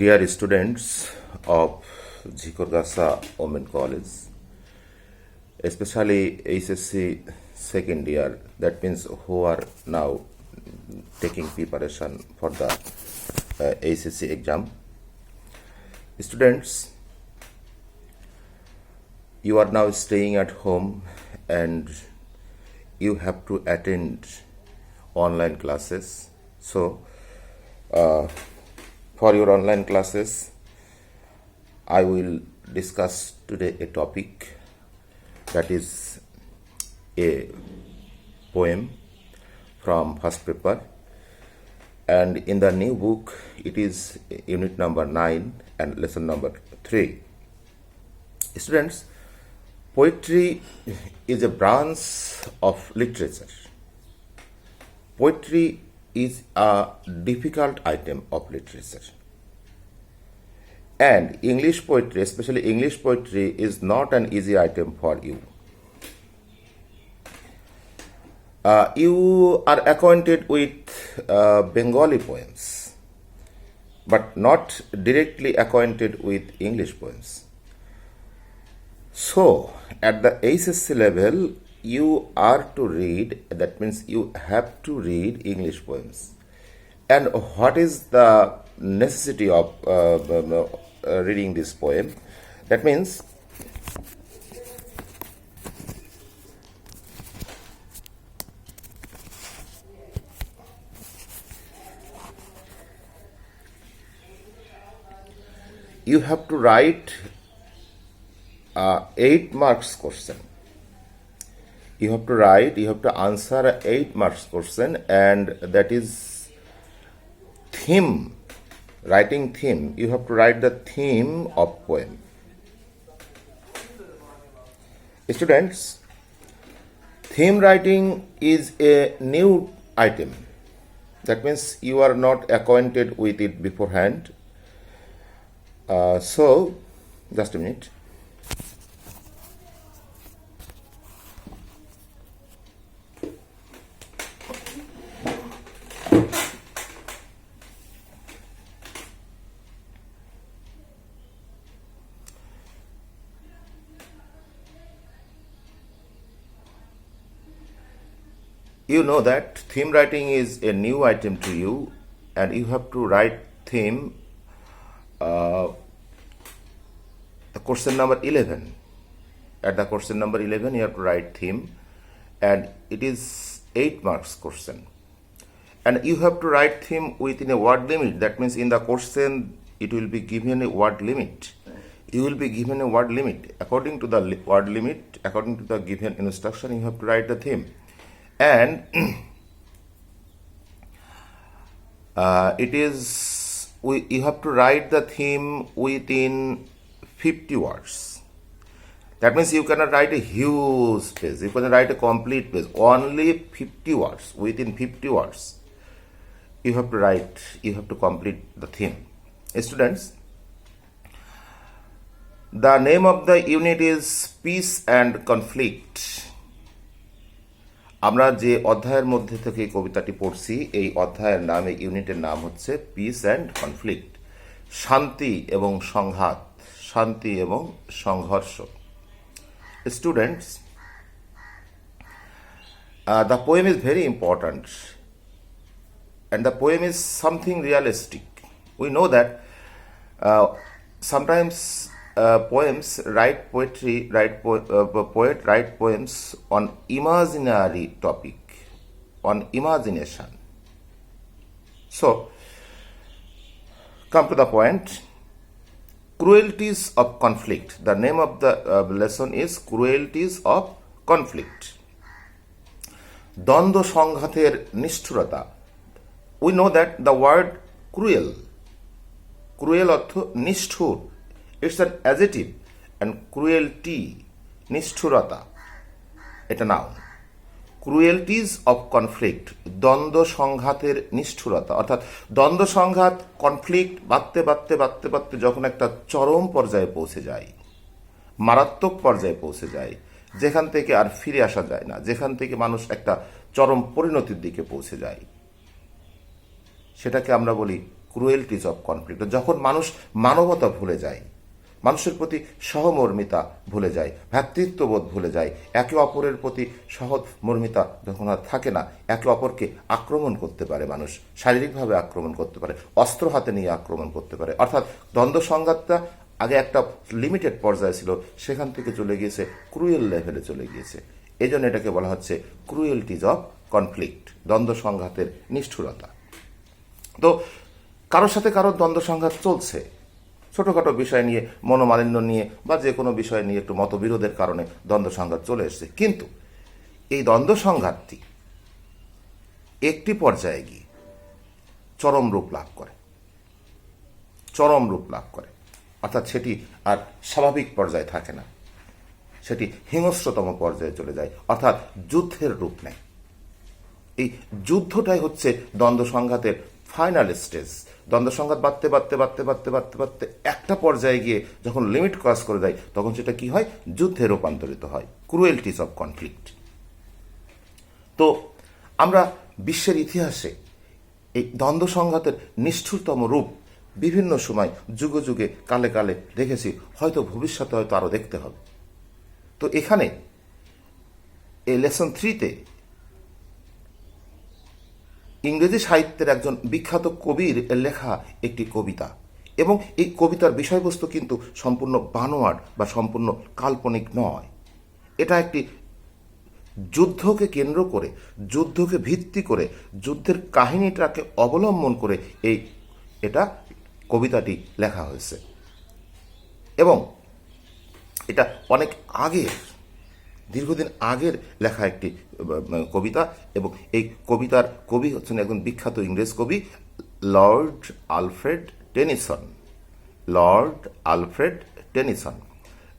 Dear students of Jhikorgasa Women College, especially HSC second year, that means who are now taking preparation for the HSC exam. Students, you are now staying at home and you have to attend online classes. So, for your online classes, I will discuss today a topic that is a poem from first paper, and in the new book it is unit number 9 and lesson number 3. Students, poetry is a branch of literature. Poetry is a difficult item of literature. And English poetry, especially English poetry, is not an easy item for you. You are acquainted with Bengali poems, but not directly acquainted with English poems. So, at the HSC level, you are to read, that means you have to read English poems. And what is the necessity of reading this poem? That means you have to write 8 marks question. You have to answer a 8 marks question, and that is theme, writing theme. You have to write the theme of poem. Students, theme writing is a new item. That means you are not acquainted with it beforehand. So, just a minute. You know that theme writing is a new item to you, and you have to write theme, the question number 11. At the question number 11, you have to write theme, and it is 8 marks question. And you have to write theme within a word limit. That means in the question, it will be given a word limit. You will be given a word limit. According to the word limit, according to the given instruction, you have to write the theme. And you have to write the theme within 50 words. That means you cannot write a huge page. You cannot write a complete page. Only 50 words. Within 50 words, you have to complete the theme. Students, the name of the unit is Peace and Conflict. আমরা যে অধ্যায়ের মধ্যে থেকে কবিতাটি পড়ছি, এই অধ্যায়ের নাম, এই ইউনিটের নাম হচ্ছে পিস অ্যান্ড কনফ্লিক্ট, শান্তি এবং সংঘাত, শান্তি এবং সংঘর্ষ। Students, the poem is very important, and the poem is something realistic. We know that sometimes poet write poems on imaginary topic, on imagination. So, come to the point. Cruelties of conflict. The name of the lesson is Cruelties of Conflict. দ্বন্দ্ব সংঘাতের নিষ্ঠুরতা. We know that the word cruel অর্থ নিষ্ঠুর. It's an adjective, and cruelty, নিষ্ঠুরতা, এটা noun. Cruelties of conflict, দ্বন্দ্ব সংঘাতের নিষ্ঠুরতা, অর্থাৎ দ্বন্দ্ব সংঘাত, কনফ্লিক্ট বাড়তে যখন একটা চরম পর্যায়ে পৌঁছে যায়, মারাত্মক পর্যায়ে পৌঁছে যায়, যেখান থেকে আর ফিরে আসা যায় না, যেখান থেকে মানুষ একটা চরম পরিণতির দিকে পৌঁছে যায়, সেটাকে আমরা বলি ক্রুয়েলটিজ অফ কনফ্লিক্ট। যখন মানুষ মানবতা ভুলে যায়, মানুষের প্রতি সহমর্মিতা ভুলে যায়, ভ্রাতৃত্ববোধ ভুলে যায়, একে অপরের প্রতি সহমর্মিতা যখন আর থাকে না, একে অপরকে আক্রমণ করতে পারে, মানুষ শারীরিকভাবে আক্রমণ করতে পারে, অস্ত্র হাতে নিয়ে আক্রমণ করতে পারে। অর্থাৎ দ্বন্দ্ব সংঘাতটা আগে একটা লিমিটেড পর্যায়ে ছিল, সেখান থেকে চলে গিয়েছে ক্রুয়েল লেভেলে চলে গিয়েছে। এই জন্য এটাকে বলা হচ্ছে ক্রুয়েলটিজ অফ কনফ্লিক্ট, দ্বন্দ্ব সংঘাতের নিষ্ঠুরতা। তো কারোর সাথে কারোর দ্বন্দ্ব সংঘাত চলছে, ছোটোখাটো বিষয় নিয়ে, মনোমালিন্য নিয়ে বা যে কোনো বিষয় নিয়ে একটু মতবিরোধের কারণে দ্বন্দ্ব সংঘাত চলে এসছে। কিন্তু এই দ্বন্দ্ব সংঘাতটি একটি পর্যায়ে গিয়ে চরম রূপ লাভ করে, চরম রূপ লাভ করে। অর্থাৎ সেটি আর স্বাভাবিক পর্যায়ে থাকে না, সেটি হিংস্রতম পর্যায়ে চলে যায়, অর্থাৎ যুদ্ধের রূপ নেয়। এই যুদ্ধটাই হচ্ছে দ্বন্দ্ব সংঘাতের ফাইনাল স্টেজ। দ্বন্দ্ব সংঘাত বাড়তে বাড়তে বাড়তে বাড়তে বাড়তে বাড়তে একটা পর্যায়ে গিয়ে যখন লিমিট ক্রস করে দেয়, তখন সেটা কি হয়? যুদ্ধে রূপান্তরিত হয়, ক্রুয়েলটিজ অফ কনফ্লিক্ট। তো আমরা বিশ্বের ইতিহাসে এই দ্বন্দ্ব সংঘাতের নিষ্ঠুরতম রূপ বিভিন্ন সময় যুগে যুগে কালে কালে দেখেছি, হয়তো ভবিষ্যতে হয়তো আরও দেখতে হবে। তো এখানে এই লেসন 3-তে ইংরেজি সাহিত্যের একজন বিখ্যাত কবির লেখা একটি কবিতা, এবং এই কবিতার বিষয়বস্তু কিন্তু সম্পূর্ণ বানোয়াট বা সম্পূর্ণ কাল্পনিক নয়। এটা একটি যুদ্ধকে কেন্দ্র করে, যুদ্ধকে ভিত্তি করে, যুদ্ধের কাহিনীটাকে অবলম্বন করে এটা কবিতাটি লেখা হয়েছে। এবং এটা অনেক আগের, দীর্ঘদিন আগের লেখা একটি কবিতা, এবং এই কবিতার কবি হচ্ছেন একজন বিখ্যাত ইংরেজ কবি, Lord Alfred Tennyson. Lord Alfred Tennyson,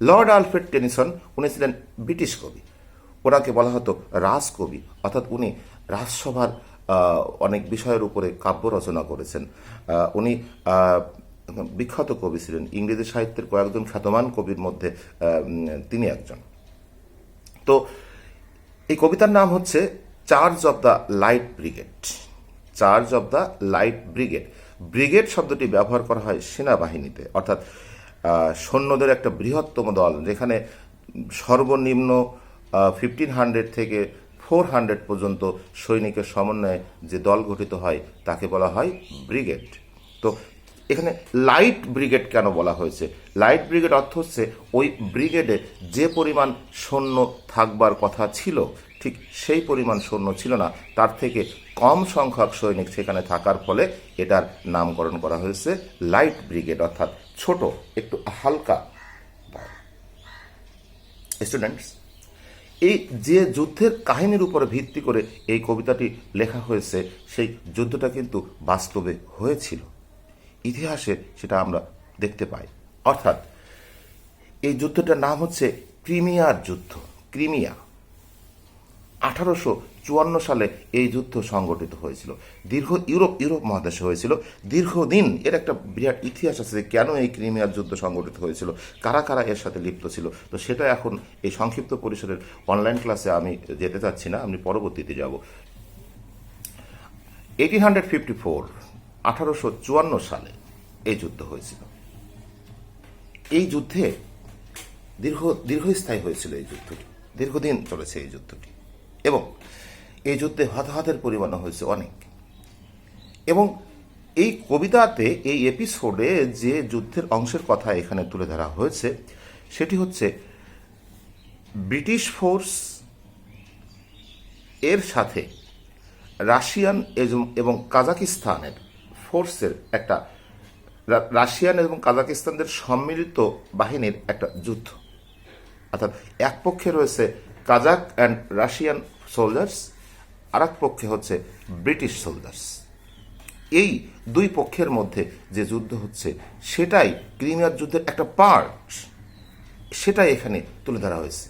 Lord Alfred Tennyson উনি ছিলেন ব্রিটিশ কবি। ওনাকে বলা হতো রাজকবি, অর্থাৎ উনি রাজসভার অনেক বিষয়ের উপরে কাব্য রচনা করেছেন। উনি বিখ্যাত কবি ছিলেন, ইংরেজি সাহিত্যের কয়েকজন খ্যাতমান কবির মধ্যে তিনি একজন। তো এই কবিতার নাম হচ্ছে charge of the light brigade. Charge of the light brigade. Brigade শব্দটি ব্যবহার করা হয় সেনাবাহিনীতে, অর্থাৎ সৈন্যদের একটা বৃহত্তম দল, যেখানে সর্বনিম্ন 1500 থেকে 400 পর্যন্ত সৈনিকের সমন্বয়ে যে দল গঠিত হয় তাকে বলা হয় ব্রিগেড। তো এখানে লাইট ব্রিগেড কেন বলা হয়েছে? লাইট ব্রিগেড অর্থ হচ্ছে ওই ব্রিগেডে যে পরিমাণ সৈন্য থাকবার কথা ছিল, ঠিক সেই পরিমাণ সৈন্য ছিল না, তার থেকে কম সংখ্যক সৈনিক সেখানে থাকার ফলে এটার নামকরণ করা হয়েছে লাইট ব্রিগেড, অর্থাৎ ছোট, একটু হালকা। স্টুডেন্টস, এই যে যুদ্ধের কাহিনীর উপরে ভিত্তি করে এই কবিতাটি লেখা হয়েছে, সেই যুদ্ধটা কিন্তু বাস্তবে হয়েছিল, ইতিহাসে সেটা আমরা দেখতে পাই। অর্থাৎ এই যুদ্ধটার নাম হচ্ছে ক্রিমিয়ার যুদ্ধ। ক্রিমিয়া 1854 সালে এই যুদ্ধ সংগঠিত হয়েছিল। ইউরোপ মহাদেশে হয়েছিল দীর্ঘদিন। এর একটা বিরাট ইতিহাস আছে যে কেন এই ক্রিমিয়ার যুদ্ধ সংগঠিত হয়েছিল, কারা কারা এর সাথে লিপ্ত ছিল। তো সেটা এখন এই সংক্ষিপ্ত পরিসরের অনলাইন ক্লাসে আমি যেতে চাচ্ছি না, আমি পরবর্তীতে যাব। 1854 সালে এই যুদ্ধ হয়েছিল। এই যুদ্ধে দীর্ঘস্থায়ী হয়েছিল এই যুদ্ধটি, দীর্ঘদিন চলেছে এই যুদ্ধটি, এবং এই যুদ্ধে হতাহতের পরিমাণ হয়েছে অনেক। এবং এই কবিতাতে, এই এপিসোডে যে যুদ্ধের অংশের কথা এখানে তুলে ধরা হয়েছে, সেটি হচ্ছে ব্রিটিশ ফোর্স এর সাথে রাশিয়ান এবং কাজাকিস্তানের ফোর্সের একটা, রাশিয়ান এবং কাজাকিস্তানদের সম্মিলিত বাহিনীর একটা যুদ্ধ। অর্থাৎ এক পক্ষে রয়েছে কাজাক অ্যান্ড রাশিয়ান সোলজার্স, আর এক পক্ষে হচ্ছে ব্রিটিশ সোলজার্স। এই দুই পক্ষের মধ্যে যে যুদ্ধ হচ্ছে সেটাই ক্রিমিয়ার যুদ্ধের একটা পার্ট, সেটাই এখানে তুলে ধরা হয়েছে।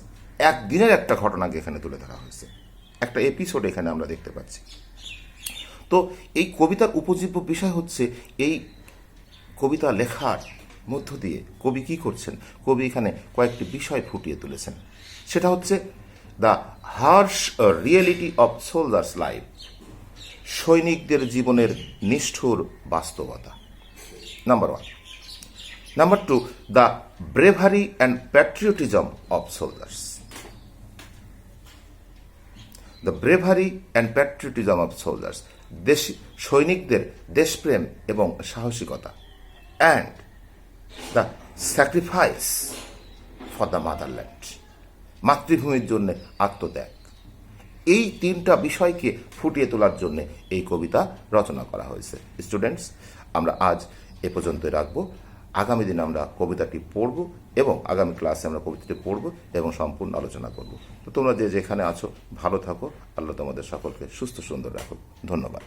একদিনের একটা ঘটনাকে এখানে তুলে ধরা হয়েছে, একটা এপিসোড এখানে আমরা দেখতে পাচ্ছি। তো এই কবিতার উপজীব্য বিষয় হচ্ছে, এই কবিতা লেখার মধ্য দিয়ে কবি কি করছেন? কবি এখানে কয়েকটি বিষয় ফুটিয়ে তুলেছেন। সেটা হচ্ছে the harsh reality of soldiers life. সৈনিকদের জীবনের নিষ্ঠুর বাস্তবতা। Number 1। Number 2, the bravery and patriotism of soldiers. The bravery and patriotism of soldiers, সৈনিকদের দেশপ্রেম এবং সাহসিকতা। And the sacrifice for the motherland, মাতৃভূমির জন্য আত্মত্যাগ। এই 3টা বিষয়কে ফুটিয়ে তোলার জন্য এই কবিতা রচনা করা হয়েছে। স্টুডেন্টস, আমরা আজ এ পর্যন্তই রাখবো। আগামী দিনে আমরা কবিতাটি পড়ব এবং আগামী ক্লাসে আমরা কবিতাটি পড়ব এবং সম্পূর্ণ আলোচনা করব। তো তোমরা যে যেখানে আছো ভালো থাকো। আল্লাহ তোমাদের সকলকে সুস্থ সুন্দর রাখো। ধন্যবাদ।